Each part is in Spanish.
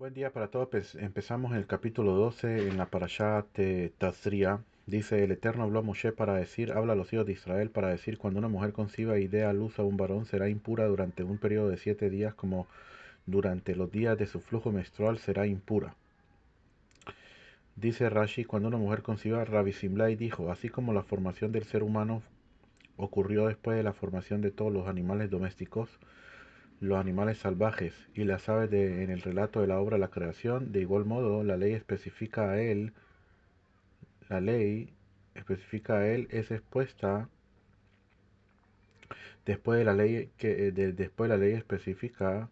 Buen día para todos. Empezamos el capítulo 12 en la parashá de Tazria. Dice, el Eterno habló a Moshe para decir, habla a los hijos de Israel para decir, cuando una mujer conciba y dé a luz a un varón, será impura durante un periodo de 7 días, como durante los días de su flujo menstrual será impura. Dice Rashi, cuando una mujer conciba, Rabbi Simlai dijo, así como la formación del ser humano ocurrió después de la formación de todos los animales domésticos, los animales salvajes y las aves en el relato de la obra de la creación, de igual modo la ley especifica a él es expuesta después de la ley después de la ley específica.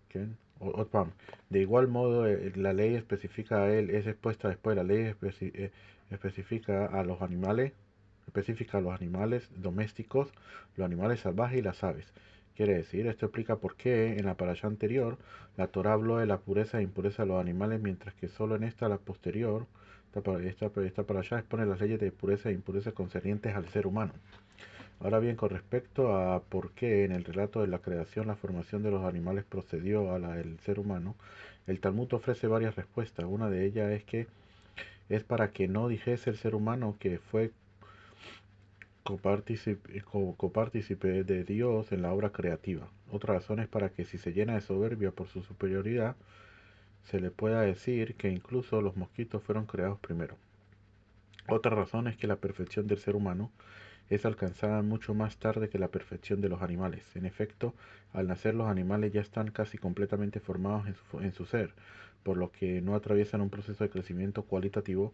¿Qué? De igual modo, la ley específica a él es expuesta después de la ley específica a los animales, específica a los animales domésticos, los animales salvajes y las aves. Quiere decir, esto explica por qué en la parasha anterior la Torah habló de la pureza e impureza de los animales, mientras que solo en esta, la posterior, esta parasha expone las leyes de pureza e impureza concernientes al ser humano. Ahora bien, con respecto a por qué en el relato de la creación la formación de los animales procedió a la del ser humano, el Talmud ofrece varias respuestas. Una de ellas es que es para que no dijese el ser humano que fue copartícipe de Dios en la obra creativa. Otra razón es para que si se llena de soberbia por su superioridad, se le pueda decir que incluso los mosquitos fueron creados primero. Otra razón es que la perfección del ser humano es alcanzada mucho más tarde que la perfección de los animales. En efecto, al nacer los animales ya están casi completamente formados en su ser, por lo que no atraviesan un proceso de crecimiento cualitativo,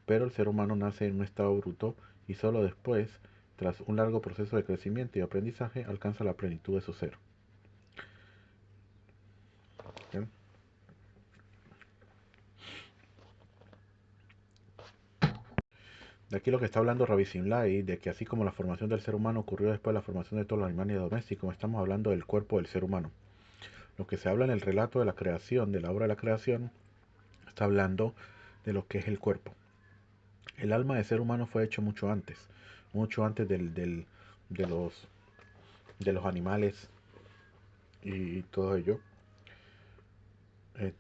pero el ser humano nace en un estado bruto y solo después, tras un largo proceso de crecimiento y aprendizaje, alcanza la plenitud de su ser. ¿Bien? De aquí lo que está hablando Rabbi Simlai, de que así como la formación del ser humano ocurrió después de la formación de todos los animales domésticos, estamos hablando del cuerpo del ser humano. Lo que se habla en el relato de la creación, de la obra de la creación, está hablando de lo que es el cuerpo. El alma del ser humano fue hecho mucho antes de, los, de los animales y todo ello.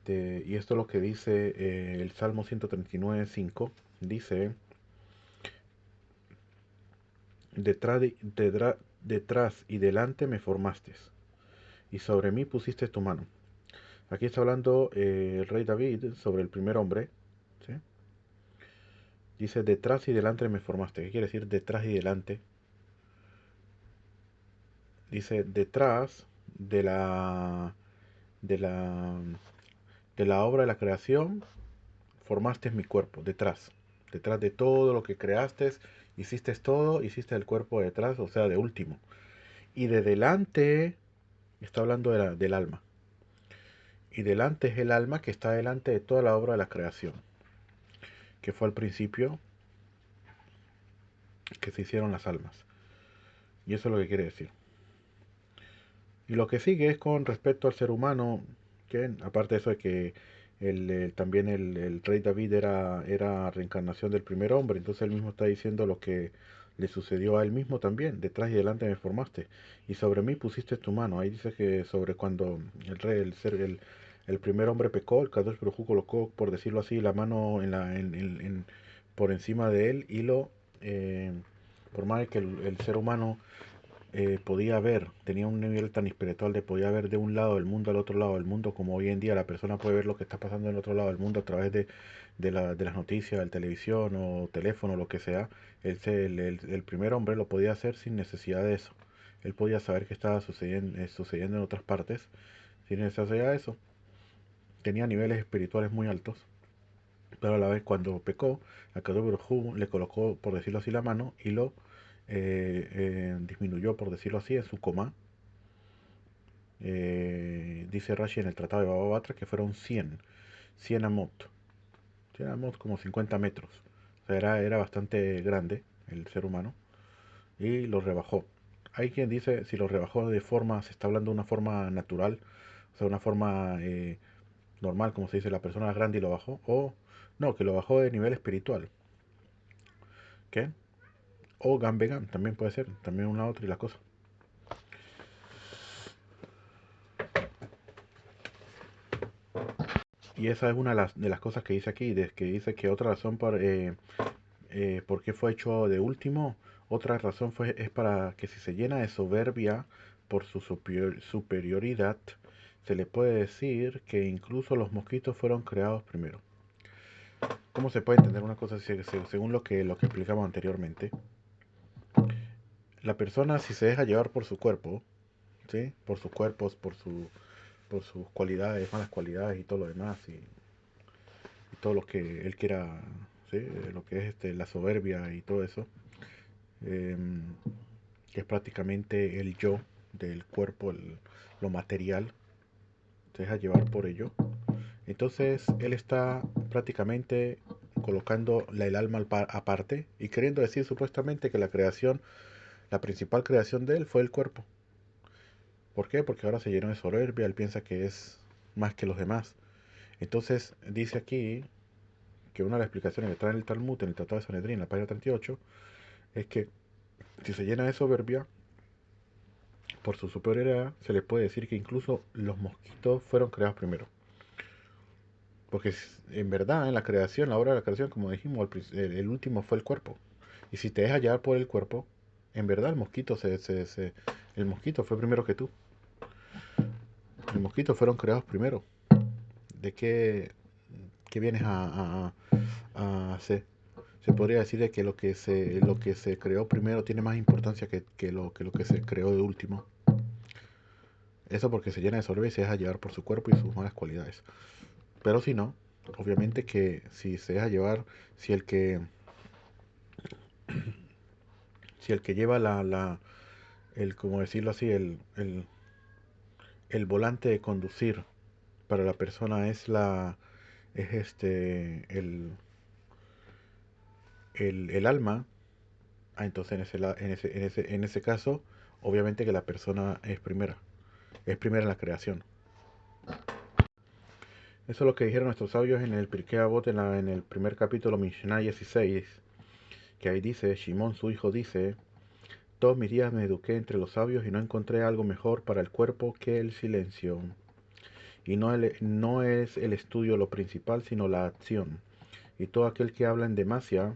Y esto es lo que dice el Salmo 139:5. Dice, detrás y delante me formaste, y sobre mí pusiste tu mano. Aquí está hablando el rey David sobre el primer hombre. ¿Sí? Dice, detrás y delante me formaste. ¿Qué quiere decir detrás y delante? Dice, detrás de de la, de la obra de la creación, formaste mi cuerpo, detrás. Detrás de todo lo que creaste, hiciste todo, hiciste el cuerpo detrás, o sea, de último. Y de delante, está hablando del alma. Y delante es el alma que está delante de toda la obra de la creación, que fue al principio que se hicieron las almas. Y eso es lo que quiere decir. Y lo que sigue es con respecto al ser humano, que aparte de eso de que también el rey David era reencarnación del primer hombre, entonces él mismo está diciendo lo que le sucedió a él mismo también, detrás y delante me formaste, y sobre mí pusiste tu mano. Ahí dice que sobre cuando el rey, el primer hombre pecó, el Kadosh Baruj Hu colocó, por decirlo así, la mano por encima de él y eh, por más que el ser humano podía ver, tenía un nivel tan espiritual de podía ver de un lado del mundo al otro lado del mundo, como hoy en día la persona puede ver lo que está pasando en el otro lado del mundo a través de las noticias, de televisión o teléfono, lo que sea. El primer hombre lo podía hacer sin necesidad de eso. Él podía saber qué estaba sucediendo en otras partes sin necesidad de eso. Tenía niveles espirituales muy altos, pero a la vez cuando pecó, a Kadosh le colocó, por decirlo así, la mano y lo disminuyó, por decirlo así, en su coma. Dice Rashi en el Tratado de Baba Batra que fueron 100 amot. 100 amot como 50 metros. O sea, era bastante grande el ser humano y lo rebajó. Hay quien dice si lo rebajó de forma, se está hablando de una forma natural, o sea, una forma normal, como se dice, la persona grande y lo bajó, o no, que lo bajó de nivel espiritual. ¿Qué? O Gambegan, también puede ser, también otra y la cosa. Y esa es una de las cosas que dice aquí, que dice que otra razón por qué fue hecho de último, otra razón es para que si se llena de soberbia por su superioridad, se le puede decir que incluso los mosquitos fueron creados primero. ¿Cómo se puede entender una cosa según lo que explicamos anteriormente? La persona, si se deja llevar por su cuerpo, ¿sí? Por sus cuerpos, por sus cualidades, malas cualidades y todo lo demás, y todo lo que él quiera, ¿sí? Lo que es la soberbia y todo eso, em, que es prácticamente el yo del cuerpo, lo material, se deja llevar por ello. Entonces él está prácticamente colocando el alma aparte y queriendo decir supuestamente que la creación, la principal creación de él fue el cuerpo. ¿Por qué? Porque ahora se llenó de soberbia, él piensa que es más que los demás. Entonces dice aquí que una de las explicaciones que trae en el Talmud, en el Tratado de Sanedrín, en la página 38, es que si se llena de soberbia, por su superioridad, se le puede decir que incluso los mosquitos fueron creados primero. Porque en verdad, en la creación, la obra de la creación, como dijimos, el último fue el cuerpo. Y si te dejas llevar por el cuerpo, en verdad el mosquito fue primero que tú. El mosquito fueron creados primero. ¿De qué vienes a hacer? Se podría decir de que lo que se creó primero tiene más importancia que lo que se creó de último. Eso porque se llena de soberbia y se deja llevar por su cuerpo y sus malas cualidades. Pero si no, obviamente que si se deja llevar, si el que, si el que lleva como decirlo así, el volante de conducir para la persona es el alma, entonces en ese caso, obviamente que la persona es primera en la creación. Eso es lo que dijeron nuestros sabios en el Pirkei Avot, en el primer capítulo, Mishnah 16, que ahí dice, Shimón su hijo dice, todos mis días me eduqué entre los sabios y no encontré algo mejor para el cuerpo que el silencio. Y no es el estudio lo principal, sino la acción. Y todo aquel que habla en demasia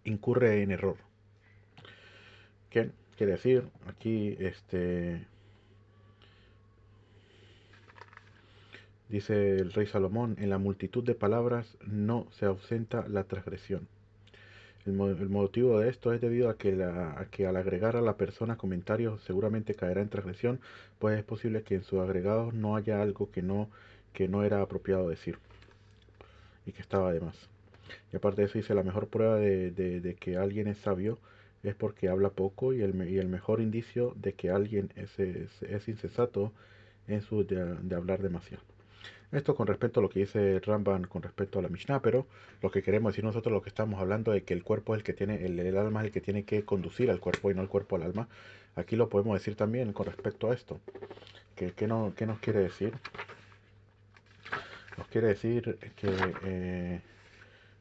incurre en error. ¿Qué quiere decir? Aquí dice el rey Salomón, en la multitud de palabras no se ausenta la transgresión. El motivo de esto es debido a que al agregar a la persona comentarios seguramente caerá en transgresión, pues es posible que en sus agregados no haya algo que no era apropiado decir y que estaba de más. Y aparte de eso dice, la mejor prueba de que alguien es sabio es porque habla poco y el mejor indicio de que alguien es insensato es de hablar demasiado. Esto con respecto a lo que dice Ramban con respecto a la Mishnah, pero lo que queremos decir nosotros, lo que estamos hablando de que el cuerpo es el que tiene, el alma es el que tiene que conducir al cuerpo y no el cuerpo al alma, aquí lo podemos decir también con respecto a esto. ¿Qué nos quiere decir? Nos quiere decir que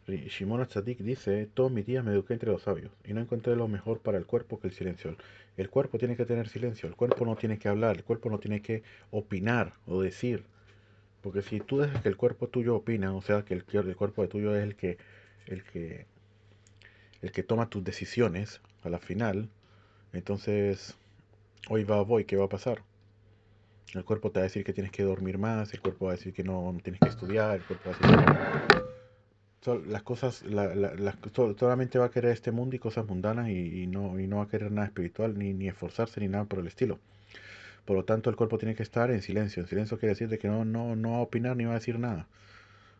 Shimon Tzadik dice, todos mis días me eduqué entre los sabios y no encontré lo mejor para el cuerpo que el silencio. El cuerpo tiene que tener silencio, el cuerpo no tiene que hablar, el cuerpo no tiene que opinar o decir. Porque si tú dejas que el cuerpo tuyo opina, o sea, que el cuerpo de tuyo es el que, el que toma tus decisiones a la final, entonces, hoy voy, ¿qué va a pasar? El cuerpo te va a decir que tienes que dormir más, el cuerpo va a decir que no tienes que estudiar, el cuerpo va a decir que las cosas, solamente va a querer este mundo y cosas mundanas y no va a querer nada espiritual, ni esforzarse, ni nada por el estilo. Por lo tanto, el cuerpo tiene que estar en silencio. En silencio quiere decir de que no va a opinar ni va a decir nada.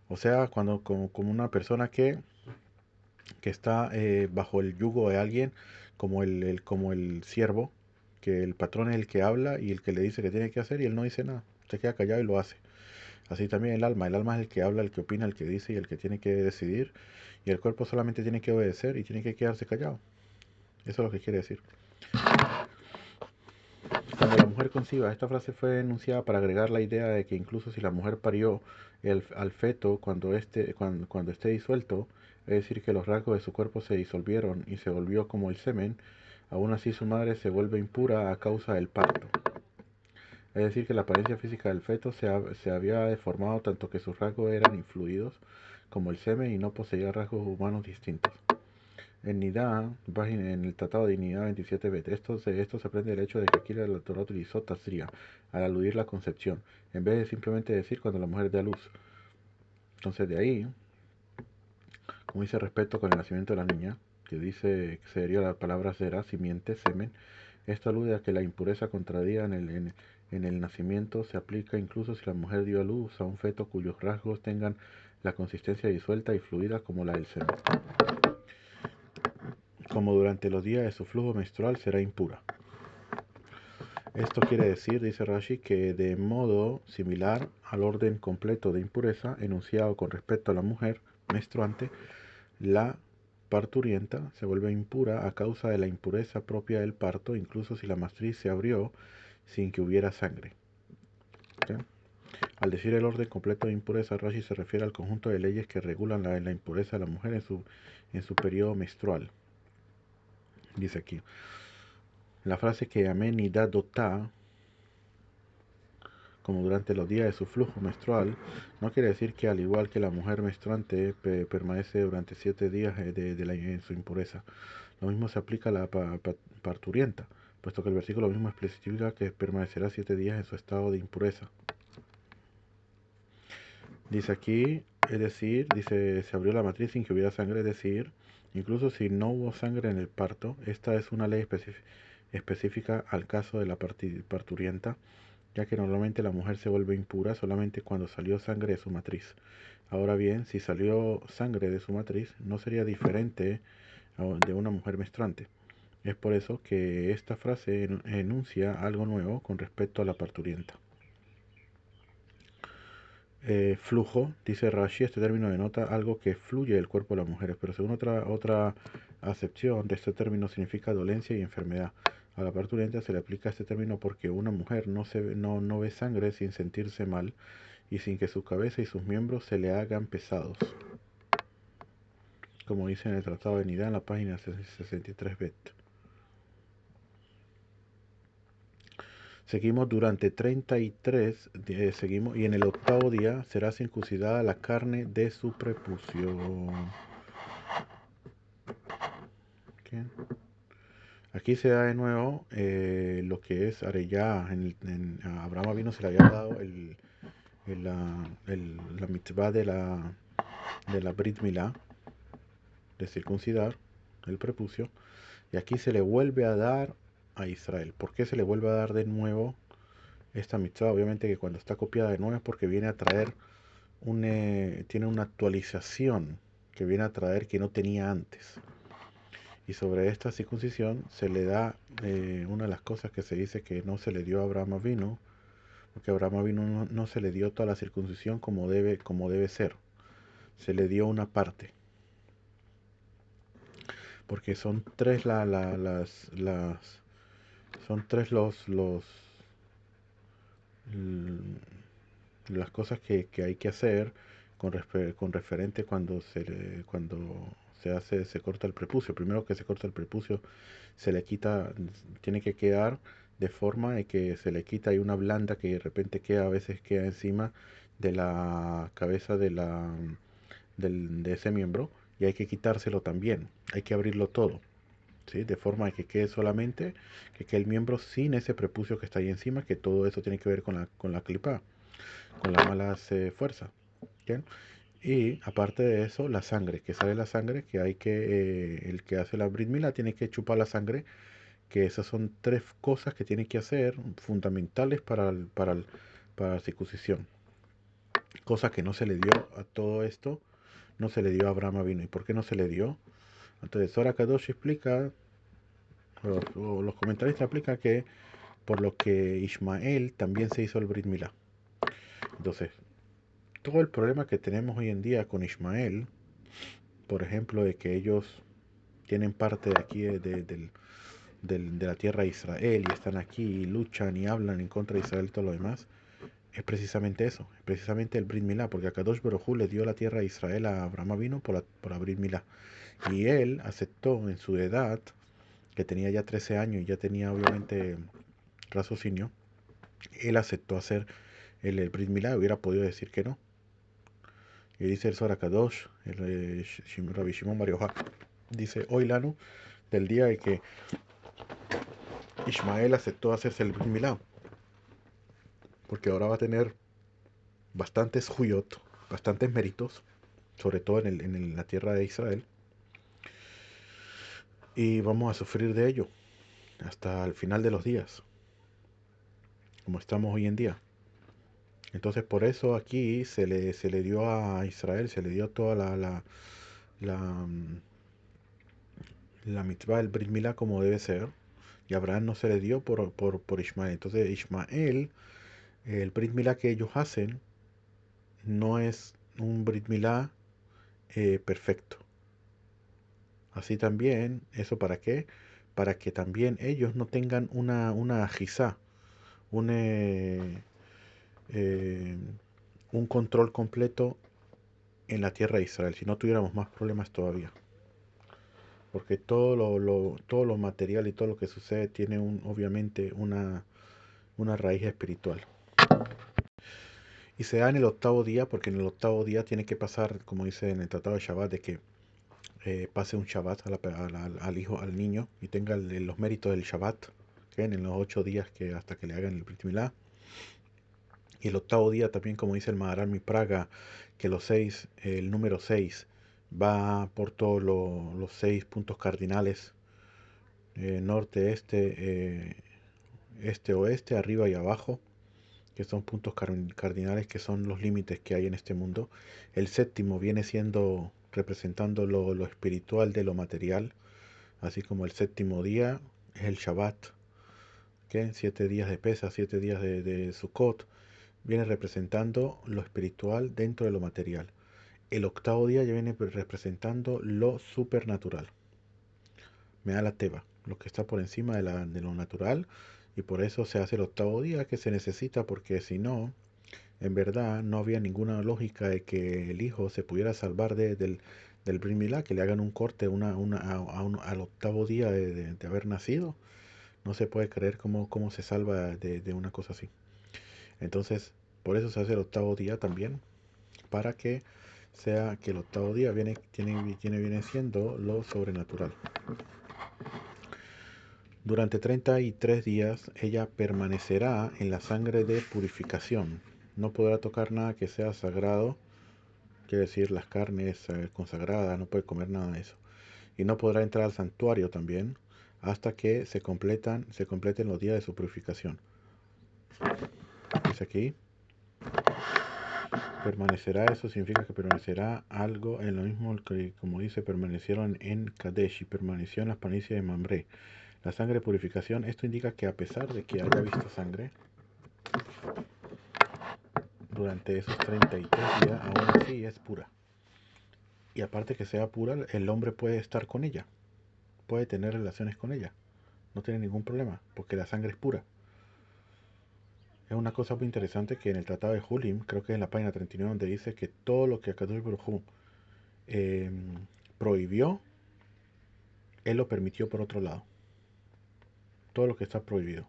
O sea, como una persona que está bajo el yugo de alguien, como el siervo, que el patrón es el que habla y el que le dice que tiene que hacer y él no dice nada. Se queda callado y lo hace. Así también el alma es el que habla, el que opina, el que dice y el que tiene que decidir. Y el cuerpo solamente tiene que obedecer y tiene que quedarse callado. Eso es lo que quiere decir. Cuando la mujer conciba, esta frase fue enunciada para agregar la idea de que incluso si la mujer parió al feto cuando esté disuelto, es decir, que los rasgos de su cuerpo se disolvieron y se volvió como el semen, aún así su madre se vuelve impura a causa del parto. Es decir, que la apariencia física del feto se había deformado tanto que sus rasgos eran influidos como el semen y no poseía rasgos humanos distintos. En Nidá, en el Tratado de Nidá 27b, esto se aprende del hecho de que aquí la Torah utilizó tasría al aludir la concepción, en vez de simplemente decir cuando la mujer da luz. Entonces de ahí, como dice respecto con el nacimiento de la niña, que dice que sería la palabra será, simiente, semen, esto alude a que la impureza contraída en el nacimiento se aplica incluso si la mujer dio a luz a un feto cuyos rasgos tengan la consistencia disuelta y fluida como la del semen. Como durante los días de su flujo menstrual será impura. Esto quiere decir, dice Rashi, que de modo similar al orden completo de impureza enunciado con respecto a la mujer menstruante, la parturienta se vuelve impura a causa de la impureza propia del parto, incluso si la matriz se abrió sin que hubiera sangre. ¿Okay? Al decir el orden completo de impureza, Rashi se refiere al conjunto de leyes que regulan la impureza de la mujer en su periodo menstrual. Dice aquí, la frase que amén y dotá, como durante los días de su flujo menstrual, no quiere decir que al igual que la mujer menstruante permanece durante 7 días en su impureza. Lo mismo se aplica a la parturienta, puesto que el versículo mismo especifica que permanecerá 7 días en su estado de impureza. Dice aquí, es decir, dice, se abrió la matriz sin que hubiera sangre, es decir, incluso si no hubo sangre en el parto, esta es una ley específica al caso de la parturienta, ya que normalmente la mujer se vuelve impura solamente cuando salió sangre de su matriz. Ahora bien, si salió sangre de su matriz, no sería diferente de una mujer menstruante. Es por eso que esta frase enuncia algo nuevo con respecto a la parturienta. Flujo, dice Rashi, este término denota algo que fluye del cuerpo de las mujeres, pero según otra acepción de este término significa dolencia y enfermedad. A la parturienta se le aplica este término porque una mujer no ve sangre sin sentirse mal y sin que su cabeza y sus miembros se le hagan pesados. Como dice en el Tratado de Nidá en la página 63b. Seguimos durante 33, seguimos, y en el octavo día será circuncidada la carne de su prepucio. Okay. Aquí se da de nuevo lo que es Areyá. A Abraham vino se le había dado la mitzvah de la Brit Milá, de circuncidar el prepucio, y aquí se le vuelve a dar a Israel. ¿Por qué se le vuelve a dar de nuevo esta mitzvah? Obviamente que cuando está copiada de nuevo es porque viene a traer tiene una actualización que viene a traer que no tenía antes. Y sobre esta circuncisión se le da una de las cosas que se dice que no se le dio a Abraham Avinu, porque a Abraham Avinu no se le dio toda la circuncisión como debe ser. Se le dio una parte. Porque son tres son tres las cosas que hay que hacer con referente cuando se corta el prepucio. Primero que se corta el prepucio, se le quita, tiene que quedar de forma de que se le quita, hay una blanda que de repente a veces queda encima de la cabeza de ese miembro, y hay que quitárselo también, hay que abrirlo todo. ¿Sí? De forma de que quede solamente, que quede el miembro sin ese prepucio que está ahí encima, que todo eso tiene que ver con la clipa, con las malas fuerzas. ¿Okay? Y aparte de eso, la sangre, que sale la sangre, que el que hace la Brit Milá tiene que chupar la sangre, que esas son tres cosas que tiene que hacer fundamentales para la circuncisión. Cosa que no se le dio a todo esto, no se le dio a Abraham Avinu. ¿Y por qué no se le dio? Entonces, Zohar Kadosh explica, o los comentaristas explican que por lo que Ismael también se hizo el Brit Milá. Entonces, todo el problema que tenemos hoy en día con Ismael, por ejemplo, de que ellos tienen parte de aquí de la tierra de Israel y están aquí y luchan y hablan en contra de Israel y todo lo demás, es precisamente eso, es precisamente el Brit Milá, porque Akadosh Baruj Hu le dio la tierra de Israel a Abraham Avinu por la Brit Milá. Y él aceptó en su edad, que tenía ya 13 años y ya tenía obviamente raciocinio, él aceptó hacer el Brit Milá, hubiera podido decir que no. Y dice el Zohar Kadosh, el Rabbi Shimon Bar Yochai, dice, hoy Lanu, del día de que Ismael aceptó hacerse el Brit Milá, porque ahora va a tener bastantes huyot, bastantes méritos, sobre todo en la tierra de Israel, y vamos a sufrir de ello hasta el final de los días, como estamos hoy en día. Entonces por eso aquí se le dio a Israel, se le dio toda la, mm, la mitzvah del Brit Milá como debe ser, y a Abraham no se le dio por Ismael. Entonces Ismael, el Brit Milá que ellos hacen, no es un Brit Milá perfecto. Así también, ¿eso para qué? Para que también ellos no tengan una ajizá, un, eh, un control completo en la tierra de Israel, si no tuviéramos más problemas todavía. Porque todo lo material y todo lo que sucede tiene obviamente una raíz espiritual. Y se da en el octavo día, porque en el octavo día tiene que pasar, como dice en el Tratado de Shabbat, de que pase un Shabbat al hijo, al niño, y tenga los méritos del Shabbat, que en los 8 días que hasta que le hagan el Brit Milá. Y el octavo día también, como dice el Maharal Mi Praga, que el número 6 va por todos los 6 puntos cardinales, norte, este, oeste, arriba y abajo, que son puntos cardinales, que son los límites que hay en este mundo. El séptimo viene siendo representando lo espiritual de lo material, así como el séptimo día es el Shabbat, que 7 días de Pesach, 7 días de Sukkot, viene representando lo espiritual dentro de lo material. El octavo día ya viene representando lo supernatural. Me da la teba, lo que está por encima de lo natural, y por eso se hace el octavo día que se necesita, porque si no, en verdad no había ninguna lógica de que el hijo se pudiera salvar del Brit Milá, que le hagan un corte al octavo día de haber nacido. No se puede creer cómo se salva de una cosa así. Entonces, por eso se hace el octavo día también, para que sea que el octavo día viene siendo lo sobrenatural. Durante 33 días ella permanecerá en la sangre de purificación. No podrá tocar nada que sea sagrado, quiere decir las carnes consagradas, no puede comer nada de eso. Y no podrá entrar al santuario también hasta que se completen los días de su purificación. Dice aquí, permanecerá, eso significa que permanecerá algo en lo mismo que, como dice, permanecieron en Kadesh y permaneció en las planicies de Mamre. La sangre de purificación, esto indica que a pesar de que haya visto sangre durante esos 33 días, aún así es pura. Y aparte que sea pura, el hombre puede estar con ella, puede tener relaciones con ella, no tiene ningún problema, porque la sangre es pura. Es una cosa muy interesante que en el Tratado de Hulim, creo que es en la página 39, donde dice que todo lo que Akadosh Baruj Hu eh, prohibió, él lo permitió por otro lado. Todo lo que está prohibido.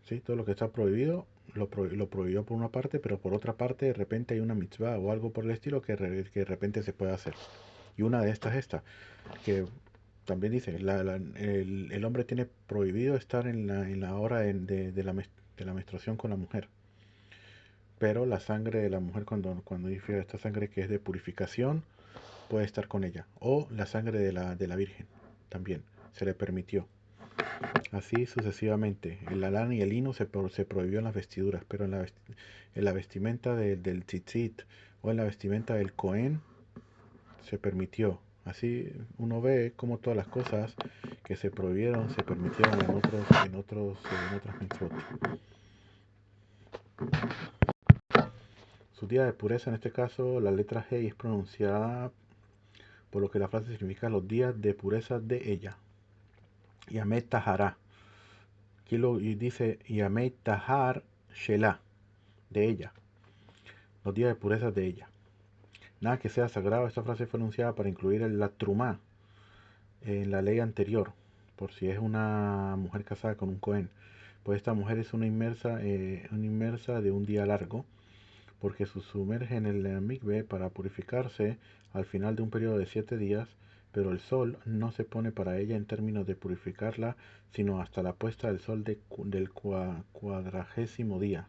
¿Sí? Todo lo que está prohibido lo prohibió por una parte, pero por otra parte de repente hay una mitzvah o algo por el estilo que de repente se puede hacer. Y una de estas es esta, que también dice, el hombre tiene prohibido estar en la hora de la menstruación con la mujer. Pero la sangre de la mujer, cuando dice esta sangre que es de purificación, puede estar con ella. O la sangre de la Virgen, también, se le permitió. Así sucesivamente. El lana y el lino se prohibió en las vestiduras, pero en la vestimenta del tzitzit o en la vestimenta del Cohen se permitió. Así uno ve cómo todas las cosas que se prohibieron se permitieron en otras mitzvot. Su día de pureza, en este caso, la letra G es pronunciada, por lo que la frase significa los días de pureza de ella. Yamet Tahara. Aquí dice Yamet Tahar Shelah, de ella. Los días de pureza de ella. Nada que sea sagrado. Esta frase fue anunciada para incluir la trumá en la ley anterior, por si es una mujer casada con un Cohen. pues esta mujer es una inmersa de un día largo, porque se sumerge en el mikve para purificarse al final de un periodo de 7 días, pero el sol no se pone para ella en términos de purificarla, sino hasta la puesta del sol del cuadragésimo día,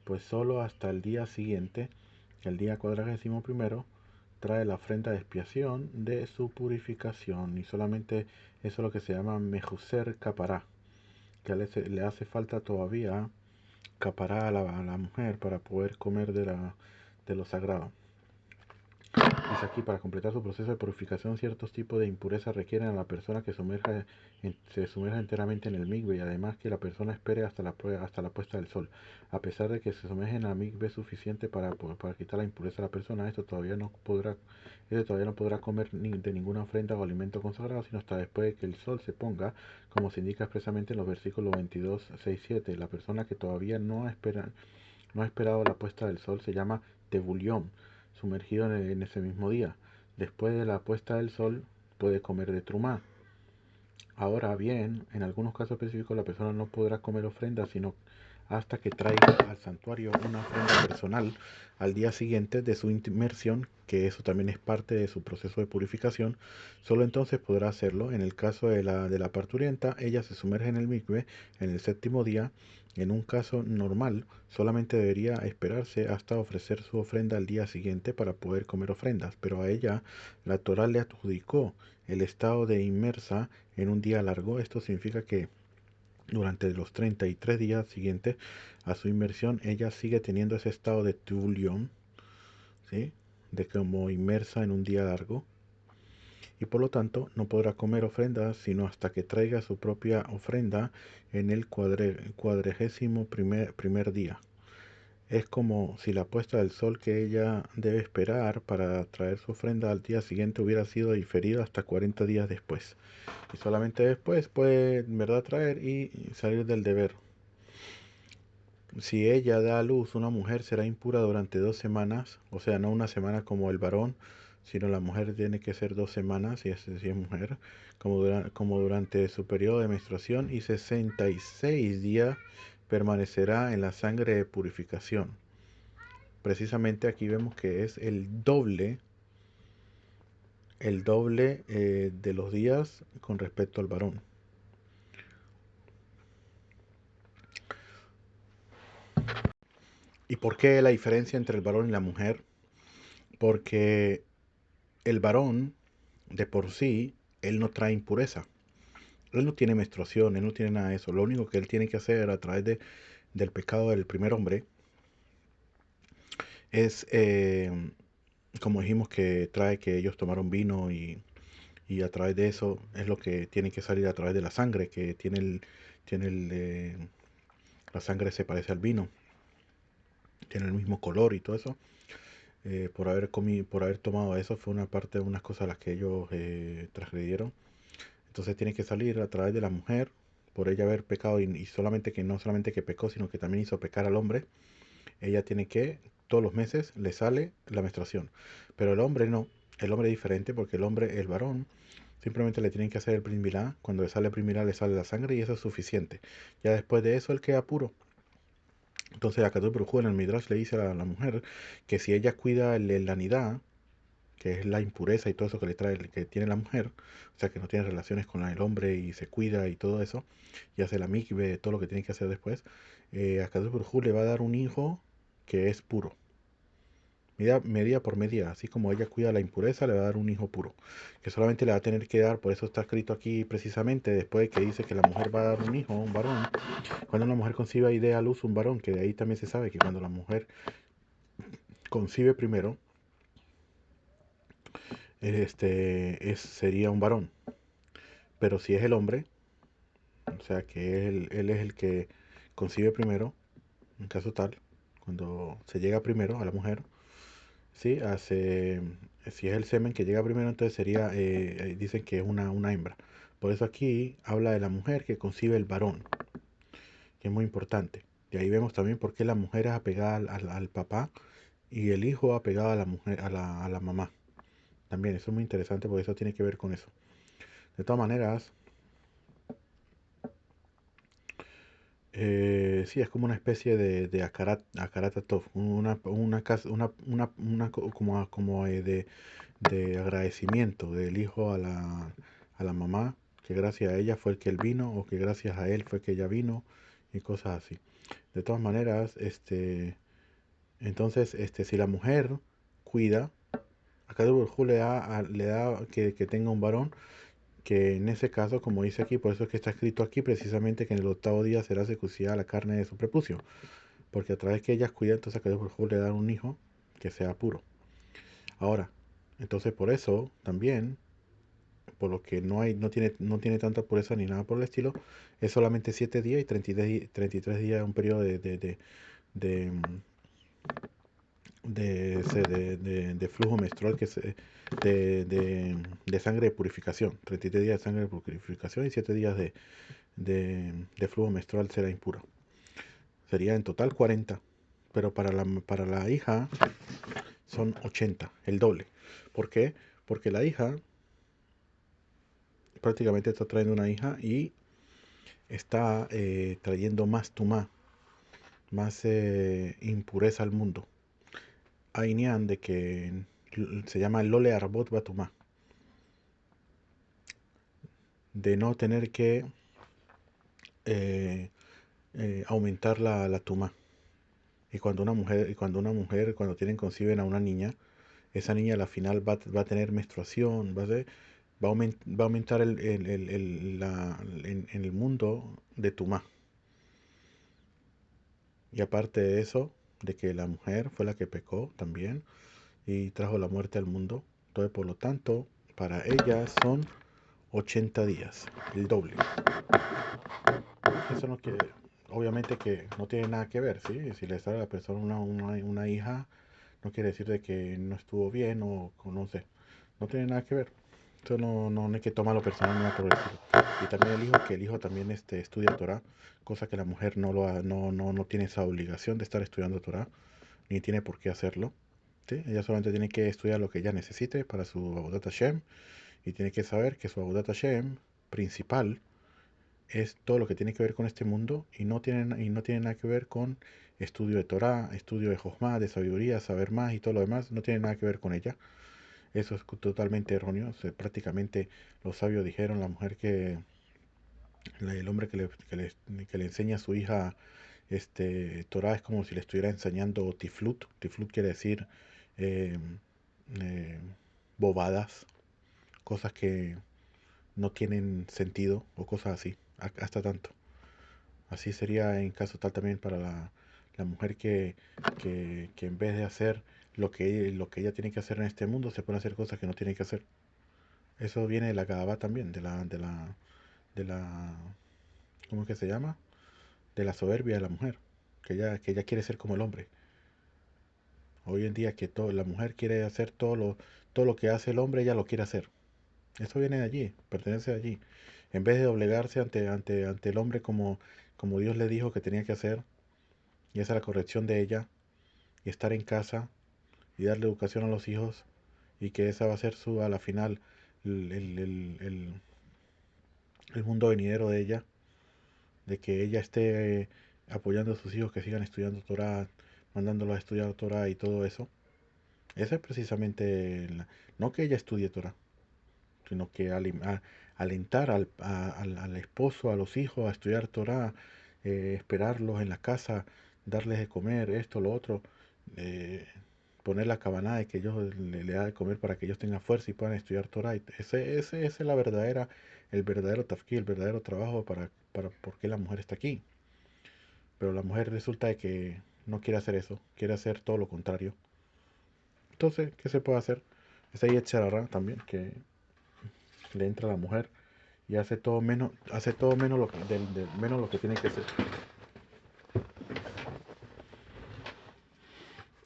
pues solo hasta el día siguiente, el día cuadragésimo primero, trae la ofrenda de expiación de su purificación, y solamente eso es lo que se llama mejuser capará, que le hace falta todavía capará a la mujer para poder comer de lo sagrado. Dice aquí, para completar su proceso de purificación, ciertos tipos de impurezas requieren a la persona que se sumerja enteramente en el mikve, y además que la persona espere hasta la puesta del sol. A pesar de que se sumerge en la mikve suficiente para quitar la impureza a la persona, esto todavía no podrá comer de ninguna ofrenda o alimento consagrado, sino hasta después de que el sol se ponga, como se indica expresamente en los versículos 22, 6, 7. La persona que todavía no ha esperado la puesta del sol se llama tebulión, sumergido en ese mismo día. Después de la puesta del sol puede comer de trumá. Ahora bien, en algunos casos específicos la persona no podrá comer ofrendas sino hasta que traiga al santuario una ofrenda personal al día siguiente de su inmersión, que eso también es parte de su proceso de purificación. Solo entonces podrá hacerlo. En el caso de la parturienta, ella se sumerge en el mikve en el séptimo día. En un caso normal, solamente debería esperarse hasta ofrecer su ofrenda al día siguiente para poder comer ofrendas, pero a ella la Torá le adjudicó el estado de inmersa en un día largo. Esto significa que durante los 33 días siguientes a su inmersión, ella sigue teniendo ese estado de tulión, ¿sí? De como inmersa en un día largo, y por lo tanto no podrá comer ofrendas sino hasta que traiga su propia ofrenda en el cuadragésimo primer día. Es como si la puesta del sol que ella debe esperar para traer su ofrenda al día siguiente hubiera sido diferida hasta 40 días después. Y solamente después puede en verdad traer y salir del deber. Si ella da a luz una mujer, será impura durante 2 semanas, o sea, no una semana como el varón, sino la mujer tiene que ser 2 semanas, si es mujer, como durante su periodo de menstruación, y 66 días permanecerá en la sangre de purificación. Precisamente aquí vemos que es el doble de los días con respecto al varón. ¿Y por qué la diferencia entre el varón y la mujer? Porque el varón, de por sí, él no trae impureza. Él no tiene menstruación, él no tiene nada de eso. Lo único que él tiene que hacer a través del pecado del primer hombre es, como dijimos, que trae que ellos tomaron vino, y a través de eso es lo que tiene que salir a través de la sangre, que la sangre se parece al vino, tiene el mismo color y todo eso. Por haber tomado eso fue una parte de unas cosas a las que ellos transgredieron. Entonces tiene que salir a través de la mujer, por ella haber pecado, y solamente que no solamente que pecó, sino que también hizo pecar al hombre. Ella tiene que, todos los meses, le sale la menstruación. Pero el hombre no, el hombre es diferente, porque el varón, simplemente le tienen que hacer el Brit Milá. Cuando le sale el Brit Milá, le sale la sangre y eso es suficiente. Ya después de eso, él queda puro. Entonces, a Kadosh Baruj Hu en el Midrash le dice a la mujer que si ella cuida la nidá, que es la impureza y todo eso que le trae, que tiene la mujer, o sea, que no tiene relaciones con el hombre y se cuida y todo eso, y hace la mikve, todo lo que tiene que hacer después, a Kadosh Baruj Hu le va a dar un hijo que es puro. Medida por medida, así como ella cuida la impureza, le va a dar un hijo puro, que solamente le va a tener que dar. Por eso está escrito aquí precisamente, después de que dice que la mujer va a dar un hijo, un varón, cuando una mujer concibe y dé a luz un varón, que de ahí también se sabe que cuando la mujer concibe primero, sería un varón. Pero si es el hombre, o sea que él es el que concibe primero, en caso tal, cuando se llega primero a la mujer, ¿sí? Si es el semen que llega primero, entonces dicen que es una hembra. Por eso aquí habla de la mujer que concibe el varón, que es muy importante. Y ahí vemos también por qué la mujer es apegada al papá y el hijo apegado a la mujer, a la mamá. También eso es muy interesante porque eso tiene que ver con eso. De todas maneras, Sí, es como una especie de Akaratatov, como de agradecimiento del hijo a la mamá, que gracias a ella fue el que él vino, o que gracias a él fue que ella vino, y cosas así. De todas maneras, entonces, si la mujer cuida, a cada le da que tenga un varón, que en ese caso, como dice aquí, por eso es que está escrito aquí precisamente que en el octavo día será circuncidada la carne de su prepucio, porque a través que ellas cuidan, entonces a cada le dan un hijo que sea puro. Ahora, entonces por eso también, por lo que no tiene tanta pureza ni nada por el estilo, es solamente 7 días y 33 días, un periodo de, de flujo menstrual de sangre de purificación. 33 días de sangre de purificación y 7 días de flujo menstrual será impuro. Sería en total 40, pero para la hija son 80, el doble. ¿Por qué? Porque la hija prácticamente está trayendo una hija y está trayendo más tumá, más impureza al mundo. Ainian de que se llama Lole Arbot Batumá, de no tener que eh, aumentar la tumá. Cuando tienen conciben a una niña, esa niña a la final va a tener menstruación, va a aumentar en el mundo de tumá. Y aparte de eso, de que la mujer fue la que pecó también y trajo la muerte al mundo. Entonces, por lo tanto, para ella son 80 días, el doble. Eso no quiere, obviamente que no tiene nada que ver, ¿sí? Si le sale a la persona una hija, no quiere decir de que no estuvo bien o no sé. No tiene nada que ver. Eso no hay que tomarlo personal ni nada por el estilo. Y también que el hijo también estudia Torah, cosa que la mujer no tiene esa obligación de estar estudiando Torah, ni tiene por qué hacerlo. ¿Sí? Ella solamente tiene que estudiar lo que ella necesite para su Avodat Hashem y tiene que saber que su Avodat Hashem principal es todo lo que tiene que ver con este mundo y no tiene nada que ver con estudio de Torah, estudio de Jochma, de sabiduría, saber más y todo lo demás, no tiene nada que ver con ella. Eso es totalmente erróneo. Prácticamente los sabios dijeron, la mujer el hombre que le enseña a su hija Torah es como si le estuviera enseñando tiflut. Tiflut quiere decir eh, eh, bobadas, cosas que no tienen sentido o cosas así, hasta tanto. Así sería en caso tal también para la mujer que en vez de hacer lo que ella tiene que hacer en este mundo, se pone a hacer cosas que no tiene que hacer. Eso viene de la Gabá también, de la, ¿cómo es que se llama? De la soberbia de la mujer, que ella quiere ser como el hombre. Hoy en día que la mujer quiere hacer todo lo que hace el hombre, ella lo quiere hacer. Eso viene de allí, pertenece de allí. En vez de doblegarse ante el hombre como Dios le dijo que tenía que hacer, y esa es la corrección de ella, y estar en casa y darle educación a los hijos, y que esa va a ser a la final el, el, el, el- el mundo venidero de ella, de que ella esté apoyando a sus hijos que sigan estudiando Torah, mandándolos a estudiar Torah y todo eso. Esa es precisamente, no que ella estudie Torah, sino que alentar al esposo, a los hijos a estudiar Torah, esperarlos en la casa, darles de comer, esto, lo otro, eh, poner la cabana de que ellos le da de comer para que ellos tengan fuerza y puedan estudiar Torah. Ese es el verdadero tafkí, el verdadero trabajo para por qué la mujer está aquí. Pero la mujer resulta de que no quiere hacer eso, quiere hacer todo lo contrario. Entonces, ¿qué se puede hacer? Es ahí Echarara también, que le entra a la mujer y hace todo menos menos lo que tiene que hacer.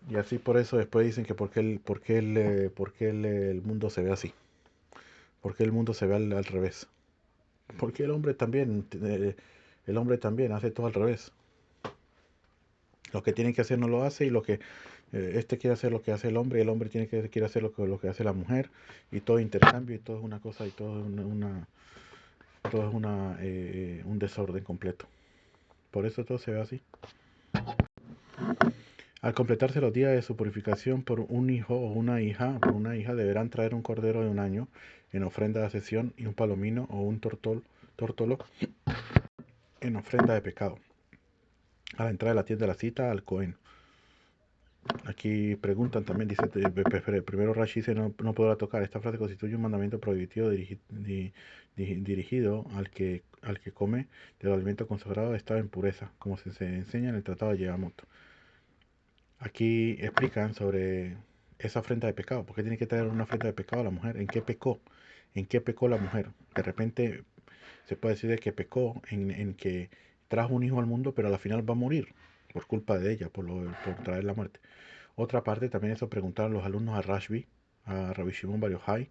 Y así por eso después dicen que por qué el mundo se ve así, por qué el mundo se ve al revés. Porque el hombre también hace todo al revés. Lo que tiene que hacer no lo hace y lo que quiere hacer lo que hace el hombre y el hombre quiere hacer lo que hace la mujer y todo intercambio y todo es una cosa y todo es un desorden completo. Por eso todo se ve así. Al completarse los días de su purificación por un hijo o una hija, deberán traer un cordero de un año en ofrenda de ascensión y un palomino o un tórtolo en ofrenda de pecado. A la entrada de la tienda de la cita al Cohen. Aquí preguntan también, dice, primero Rashi dice no podrá tocar. Esta frase constituye un mandamiento prohibitivo dirigido al que come de los alimentos consagrados de estado en pureza, como se enseña en el Tratado de Yamamoto. Aquí explican sobre esa ofrenda de pecado. ¿Por qué tiene que traer una ofrenda de pecado a la mujer? ¿En qué pecó? ¿En qué pecó la mujer? De repente se puede decir de que pecó en que trajo un hijo al mundo, pero al final va a morir por culpa de ella, por traer la muerte. Otra parte, también eso preguntaron los alumnos a Rashbi, a Rabbi Shimon Bar Yochai,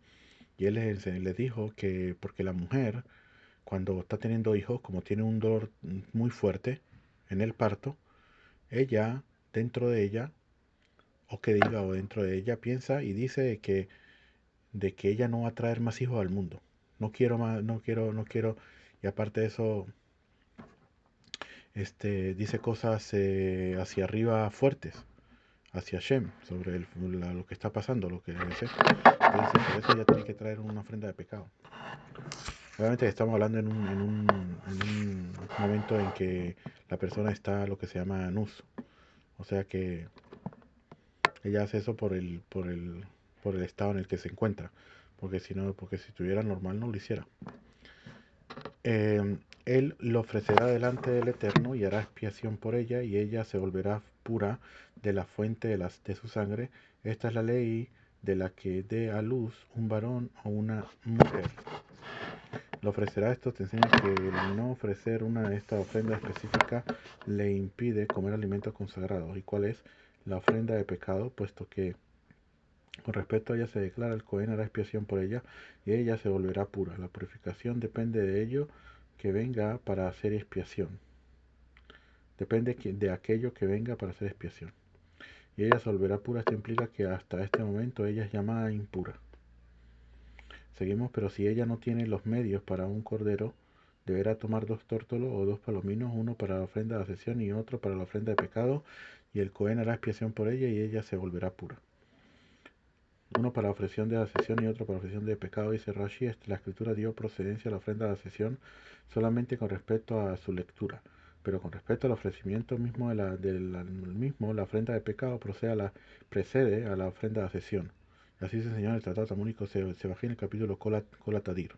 y él les dijo que porque la mujer, cuando está teniendo hijos, como tiene un dolor muy fuerte en el parto, ella, dentro de ella, o dentro de ella, piensa y dice de que ella no va a traer más hijos al mundo. No quiero más, no quiero, y aparte de eso, dice cosas hacia arriba fuertes, hacia Shem, sobre lo que está pasando, lo que dice. Entonces, por eso ella tiene que traer una ofrenda de pecado. Obviamente estamos hablando en un momento en que la persona está lo que se llama nus. O sea que ella hace eso por el estado en el que se encuentra. Porque si estuviera normal no lo hiciera. Él lo ofrecerá delante del Eterno y hará expiación por ella, y ella se volverá pura de la fuente de su sangre. Esta es la ley de la que dé a luz un varón o una mujer. Lo ofrecerá. Esto te enseña que el no ofrecer una de estas ofrendas específicas le impide comer alimentos consagrados. ¿Y cuál es? La ofrenda de pecado, puesto que con respecto a ella se declara el Cohen hará expiación por ella y ella se volverá pura. La purificación depende de ello que venga para hacer expiación. Depende de aquello que venga para hacer expiación. Y ella se volverá pura. Esto implica que hasta este momento ella es llamada impura. Seguimos, pero si ella no tiene los medios para un cordero, deberá tomar 2 tórtolos o 2 palominos, uno para la ofrenda de ascensión y otro para la ofrenda de pecado, y el Cohen hará expiación por ella y ella se volverá pura. Uno para la ofrenda de ascensión y otro para la ofrenda de pecado, dice Rashi. La escritura dio procedencia a la ofrenda de ascensión solamente con respecto a su lectura, pero con respecto al ofrecimiento mismo la ofrenda de pecado precede a la ofrenda de ascensión. Así se enseñó en el Tratado Talmúdico Sebajim en el capítulo Kolatadir.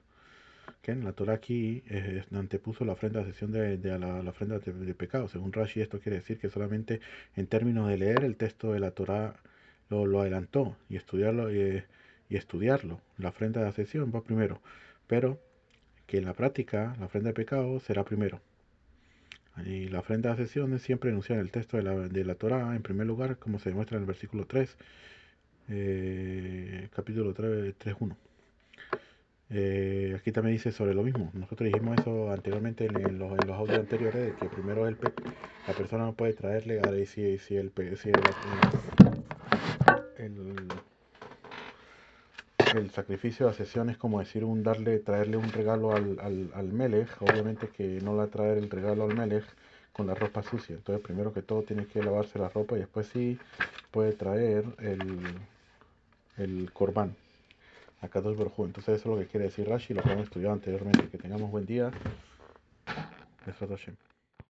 Que en la Torah aquí antepuso la ofrenda de ascensión a la ofrenda de pecado. Según Rashi, esto quiere decir que solamente en términos de leer el texto de la Torah lo adelantó, y estudiarlo. La ofrenda de ascensión va primero, pero que en la práctica la ofrenda de pecado será primero. Y la ofrenda de ascensión es siempre enunciada en el texto de la Torah en primer lugar, como se demuestra en el versículo 3, capítulo 3.1. Aquí también dice sobre lo mismo. Nosotros dijimos eso anteriormente en los audios anteriores, de que primero la persona no puede traerle, ahora y si el sacrificio de ascensión es como decir traerle un regalo al Melech. Obviamente que no le va a traer el regalo al Melech con la ropa sucia. Entonces primero que todo tiene que lavarse la ropa y después sí puede traer el corbán a Kadosh Baruj Hu. Entonces eso es lo que quiere decir Rashi, lo que hemos estudiado anteriormente. Que tengamos buen día. Besrat Hashem.